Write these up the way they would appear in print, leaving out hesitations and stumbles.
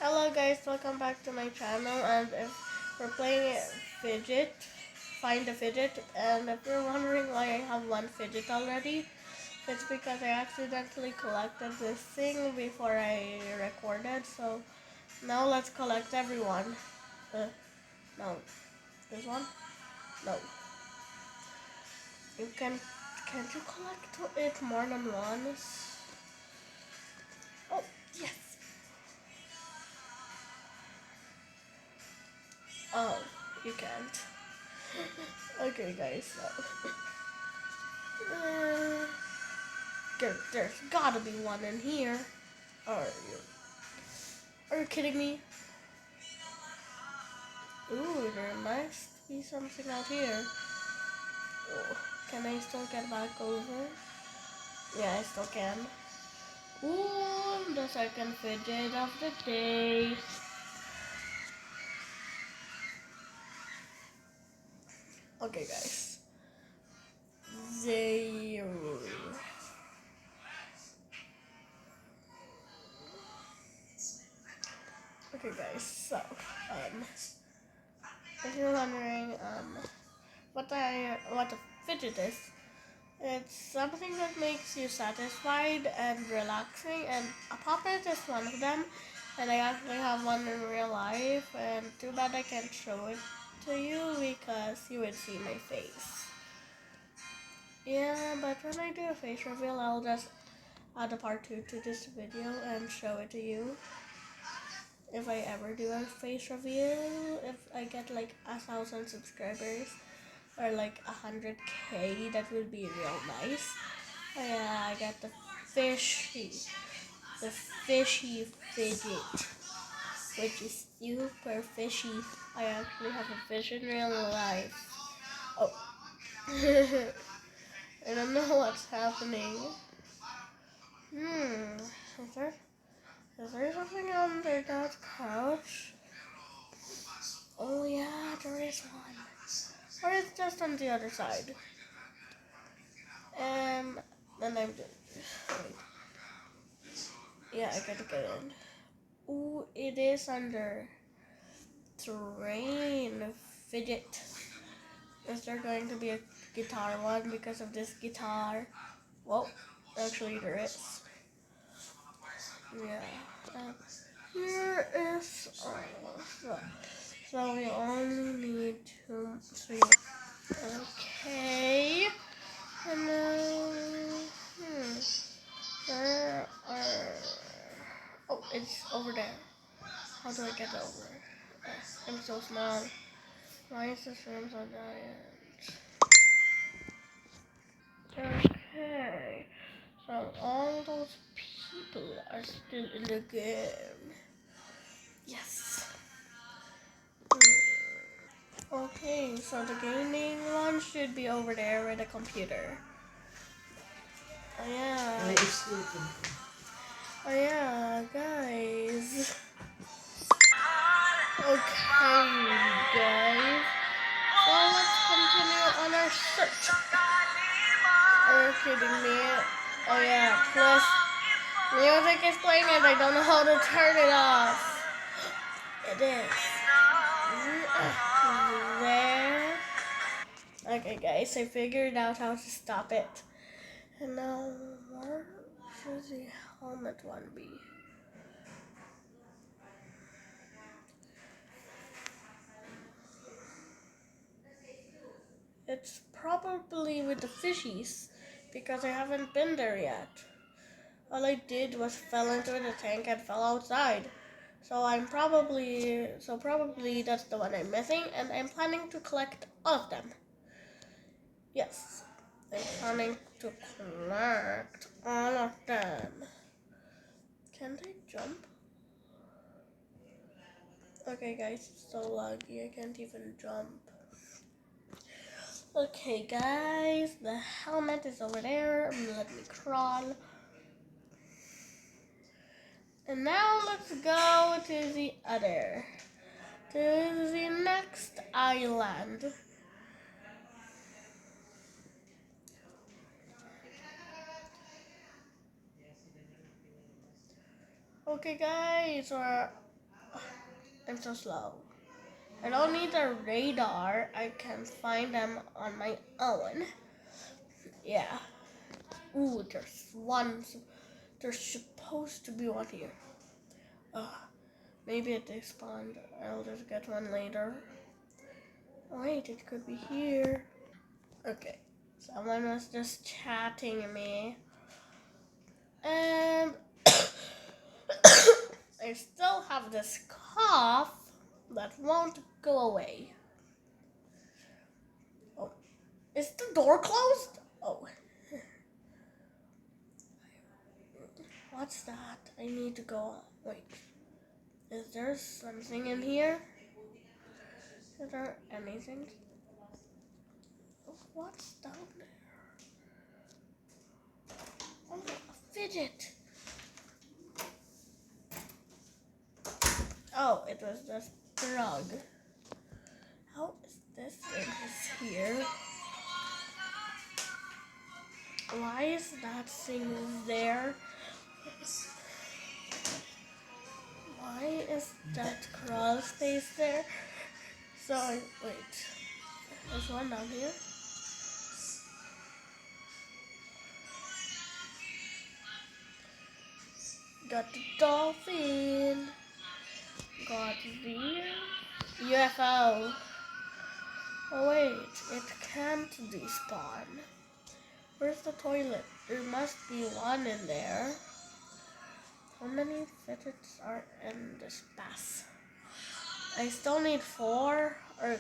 Hello guys, welcome back to my channel. And if we're playing fidget, find a fidget. And if you're wondering why I have one fidget already, it's because I accidentally collected this thing before I recorded. So now let's collect everyone. No, this one? No. You can't you collect it more than once? Oh yes. Oh, you can't. Okay guys, so there's gotta be one in here. Are you kidding me? Ooh, there must be something out here. Oh, can I still get back over? Yeah, I still can. Ooh, the second fidget of the day. Okay, guys. 0. Okay, guys. So, if you're wondering, what a fidget is, it's something that makes you satisfied and relaxing, and a puppet is one of them. And I actually have one in real life, and too bad I can't show it to you because you would see my face. Yeah, but when I do a face reveal, I'll just add a part 2 to this video and show it to you. If I ever do a face reveal, if I get like 1,000 subscribers or like 100k, that would be real nice. Oh yeah, I got the fishy fidget, which is super fishy. I actually have a fish in real life. Oh, I don't know what's happening. Is there something under that couch? Oh yeah, there is one. Or it's just on the other side. Then I'm just, wait. Yeah, I gotta get in. Ooh, it is under terrain fidget. Is there going to be a guitar one because of this guitar? Well, actually there is. Yeah. Here is so we only need 2, 3. Okay. And there are. Oh, it's over there. How do I get over? I'm so small. Why is this room so giant? Okay. So all those people are still in the game. Yes. Okay, so the gaming one should be over there with the computer. Oh yeah. Oh yeah, guys. Okay, guys. So let's continue on our search. Are you kidding me? Oh yeah, plus music is playing and I don't know how to turn it off. It is. There. Okay guys, I figured out how to stop it. And now, where should the helmet one be? It's probably with the fishies, because I haven't been there yet. All I did was fell into the tank and fell outside. So probably that's the one I'm missing, and I'm planning to collect all of them. Yes, I'm planning to collect all of them. Can I jump? Okay guys, it's so laggy, I can't even jump. Okay guys, the helmet is over there. Let me crawl. And now let's go to the next island. Okay guys, I'm so slow. I don't need a radar. I can find them on my own. Yeah. Ooh, there's one. There's supposed to be one here. Maybe it despawned. I'll just get one later. Wait, it could be here. Okay. Someone was just chatting me. And I still have this cough that won't go away. Oh, is the door closed? Oh. What's that? I need to go. Wait. Is there something in here? Is there anything? What's down there? Oh, a fidget. Oh, it was just drug. How is this thing here? Why is that thing there? Why is that crawl space there? So, wait. There's one down here. Got the dolphin. Got the UFO. Oh wait, it can't despawn. Where's the toilet? There must be one in there. How many fidgets are in this path? I still need 4. Or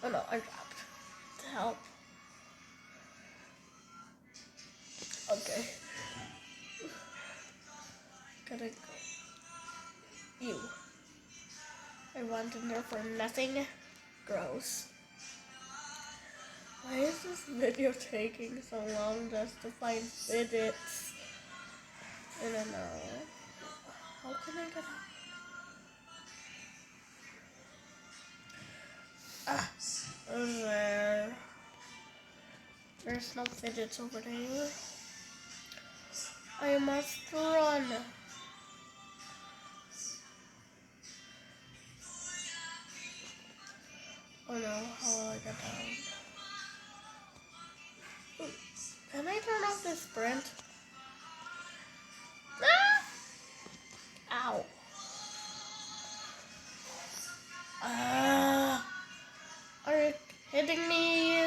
oh no, I dropped. Help. Okay. Gotta go. You. I went in there for nothing. Gross. Why is this video taking so long just to find fidgets? I don't know. How can I get out? There. There's no fidgets over there. I must run. Oh no, how will I get down? Can I turn off the sprint? Ah! Ow. Are you hitting me?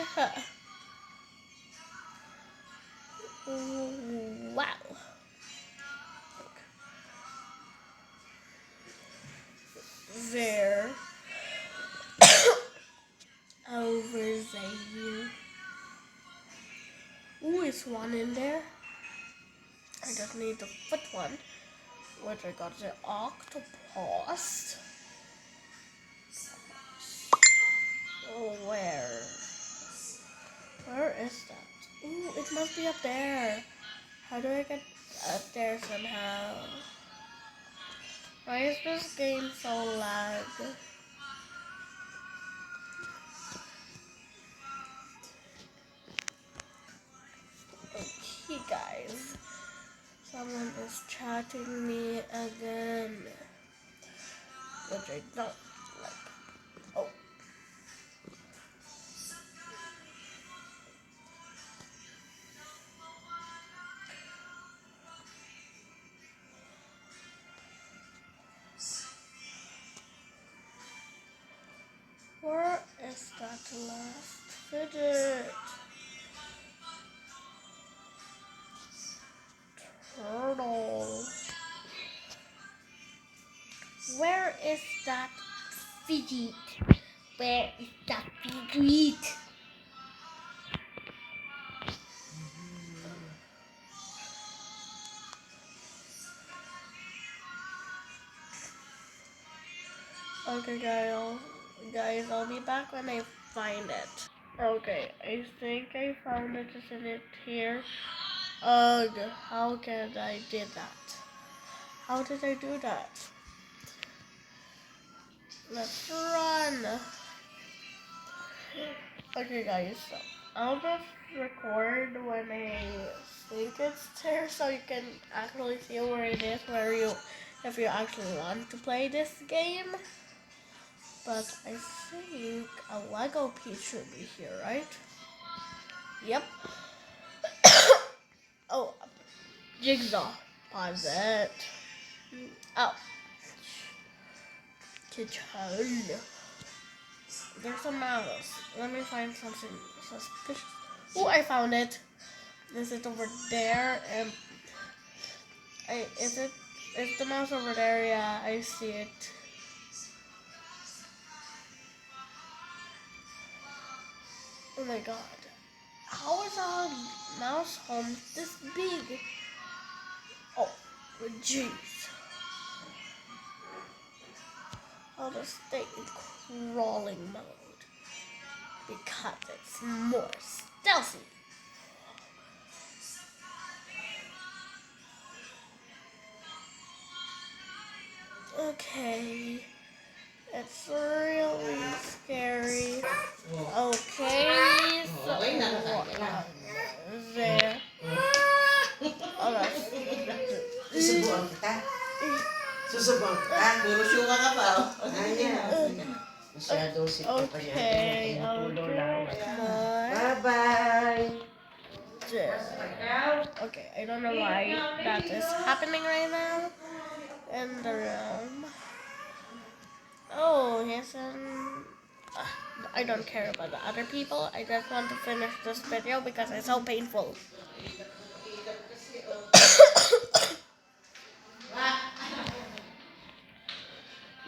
Wow. There. Over there. Ooh, is one in there? I just need to put one. Which I got the octopus. Oh, where? Where is that? Ooh, it must be up there. How do I get up there somehow? Why is this game so lag? Okay, guys. Someone is chatting me again. Which I don't like. Oh. Where is that last fidget? Turtle. Where is that fidget? Where is that fidget? Okay, guys, I'll be back when I find it. Okay, I think I found it. Isn't it here? Ugh, how can I did that? How did I do that? Let's run. Okay, guys, so I'll just record when I think it's there, so you can actually see where it is, if you actually want to play this game. But I think a Lego piece should be here, right? Yep. Oh, jigsaw. Pause it. Oh, kitchen. There's a mouse. Let me find something suspicious. Oh, I found it. Is it over there? Is the mouse over there? Yeah, I see it. Oh my god. How is a mouse home this big? Oh, jeez. I'll just stay in crawling mode because it's more stealthy. Okay. It's really scary. Okay, so there. Susubuan kita. Susubuan kita. Burusyuka ka pa. Masyadong si Papa niya. Okay, Bye-bye. Okay, I don't know why that is happening right now in the room. Oh, yes, I don't care about the other people. I just want to finish this video because it's so painful.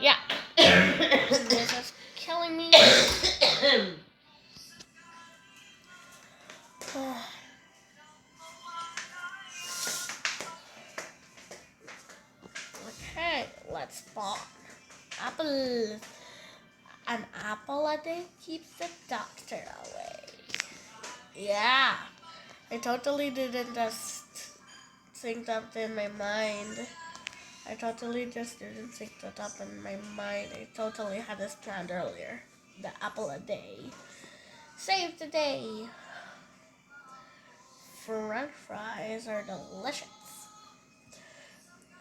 Yeah. This is killing me. Okay, let's spawn. Apple. An apple a day keeps the doctor away. Yeah. I totally didn't just think that in my mind. I totally just didn't think that up in my mind. I totally had this planned earlier. The apple a day. Save the day. French fries are delicious.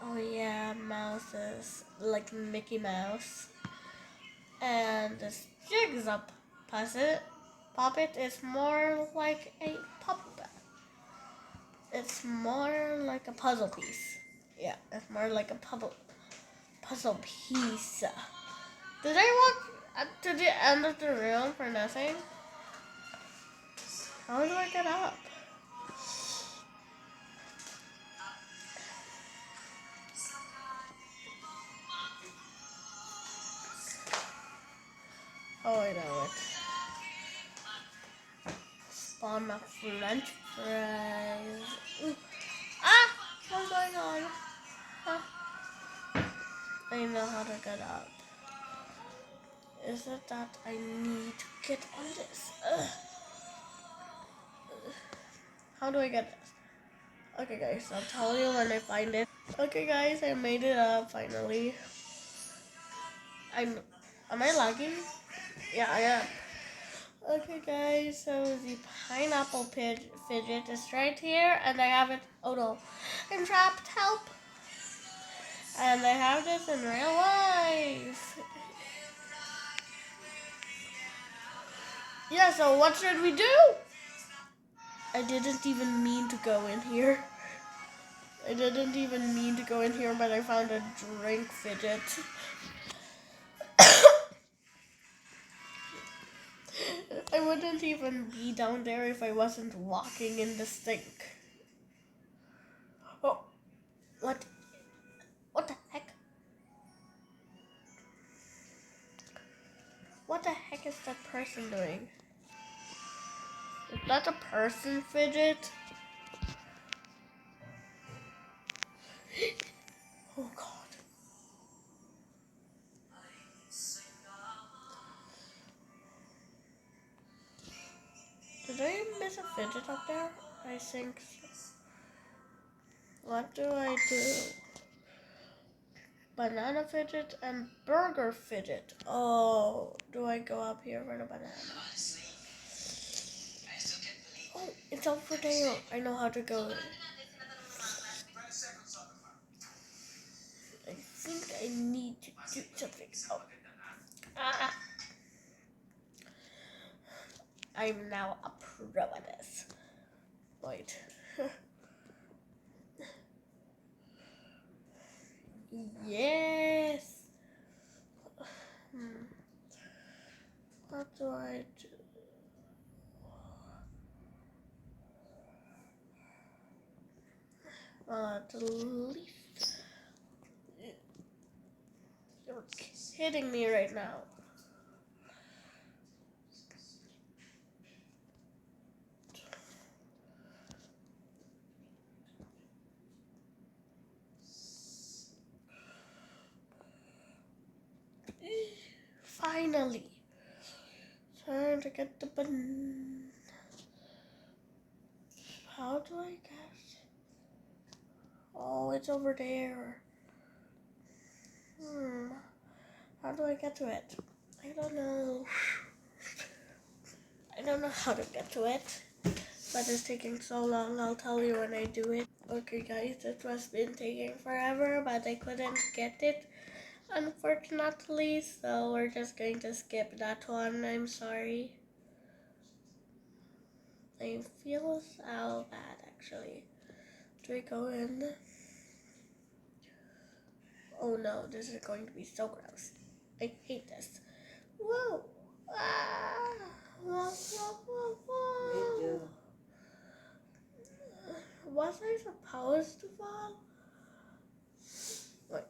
Oh yeah, mouses like Mickey Mouse. And this jigsaw puppet is more like a puppet. It's more like a puzzle piece. Yeah, it's more like a puzzle piece. Did I walk to the end of the room for nothing? How do I get up? Oh, I know it. Spawn my French fries. Ooh. Ah! What's going on? Huh? I know how to get up. Is it that I need to get on this? Ugh. How do I get this? Okay guys, I'll tell you when I find it. Okay guys, I made it up finally. Am I lagging? Yeah, I am. Okay guys, so the pineapple fidget is right here and I have it, oh no, I'm trapped, help! And I have this in real life. Yeah, so what should we do? I didn't even mean to go in here. I didn't even mean to go in here, but I found a drink fidget. I wouldn't even be down there if I wasn't walking in the stink. Oh, what? What the heck? What the heck is that person doing? Is that a person fidget? Oh god. Did I miss a fidget up there? I think so. What do I do? Banana fidget and burger fidget. Oh, do I go up here for the banana? Oh, it's over there. I know how to go. I think I need to do something. Oh, Ah, I'm now a pro at this. Wait. Yes. What do I do? At least you're kidding me right now. Finally. Trying to get the button. How do I get? Oh, it's over there. How do I get to it? I don't know. I don't know how to get to it. But it's taking so long. I'll tell you when I do it. Okay, guys, it was been taking forever, but I couldn't get it, unfortunately. So we're just going to skip that one. I'm sorry. I feel so bad, actually. Do I go in? Oh no, this is going to be so gross. I hate this. Whoa! Ah! Whoa, whoa, whoa, whoa. Was I supposed to fall? Wait.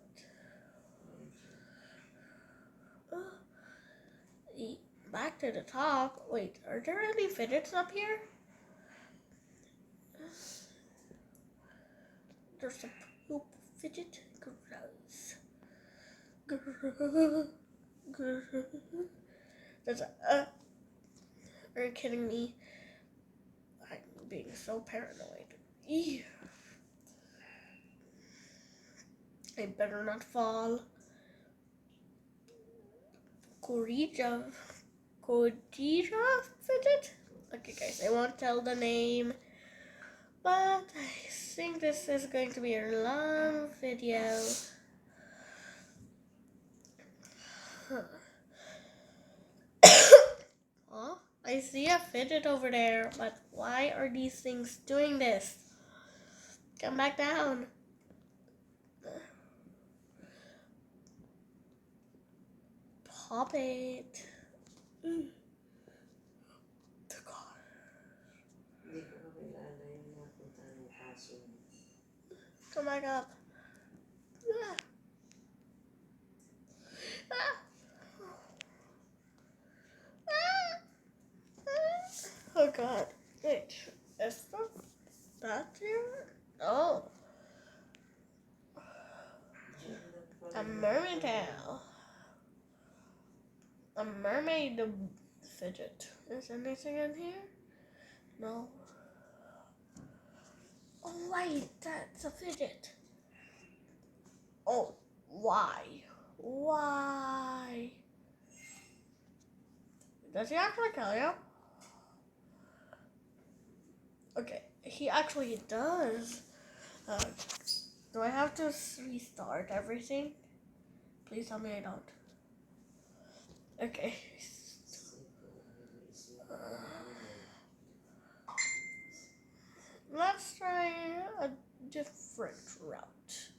Back to the top. Wait, are there any fidgets up here? There's a poop fidget. Gross. There's a. Are you kidding me? I'm being so paranoid. Ew. I better not fall. Gorija fidget? Okay, guys, I won't tell the name, but I think this is going to be a long video. Oh, I see a fidget over there, but why are these things doing this? Come back down. Pop it. Come back up. Oh god. Wait, is that here? Oh. A mermaid tail. A mermaid fidget. Is anything in here? No. Oh wait, that's a fidget. Oh, why? Why? Does he actually kill you? Okay, he actually does. Do I have to restart everything? Please tell me I don't. Okay. Let's try a different route.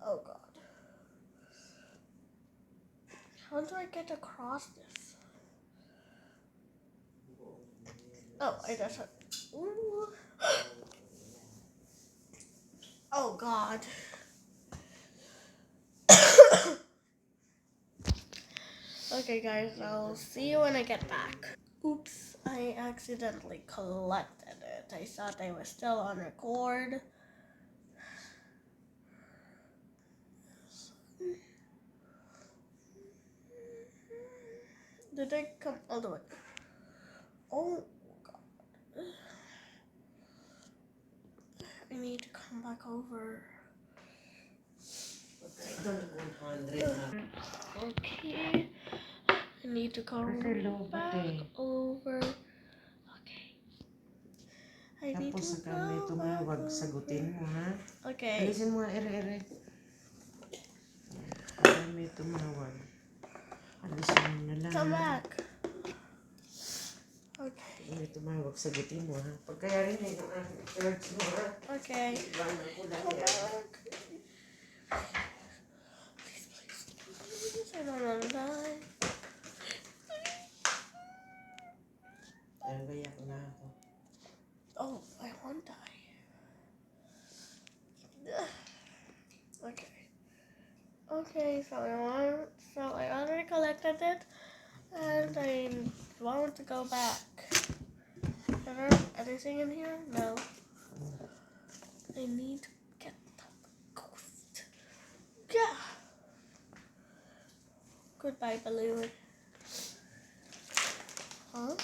Oh god. How do I get across this? Oh, I just. Ooh. Oh god. Okay, guys, I'll see you when I get back. Oops, I accidentally collected it. I thought I was still on record. Did I come all the way? Oh god. I need to come back over. Okay. I need to come back over. Okay. I need Tapos to saka may go tumawag, back sagutin mo ha. over. Okay. Alisin mo nga, ere. Para may tumawag. Alisin mo na lang. Come back. Okay. May tumawag, sagutin mo ha. Pagkaya rin yung church mo ha. Okay. Ibang ako lang Come yan. back. Please, I don't want to die. Ayun, gaya ko na ako. Oh, I won't die. Okay. Okay, so I already collected it, and I want to go back. Is there anything in here? No. I need to get the ghost. Yeah. Goodbye, balloon. Huh?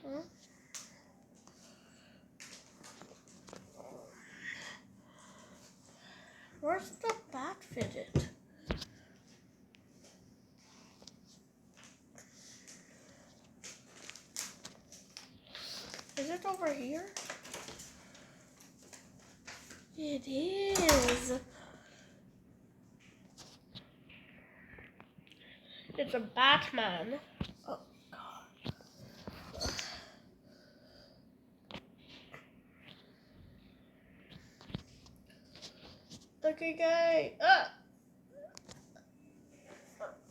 Huh? Where's the bat fidget? Is it over here? It is. It's a Batman. Oh God. Okay, guys.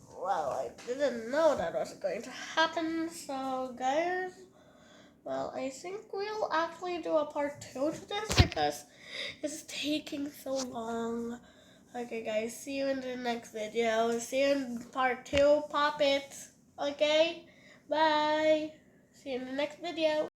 Well, I didn't know that was going to happen. So, guys, well, I think we'll actually do a part 2 to this because it's taking so long. Okay, guys, see you in the next video. See you in part 2. Pop it. Okay? Bye. See you in the next video.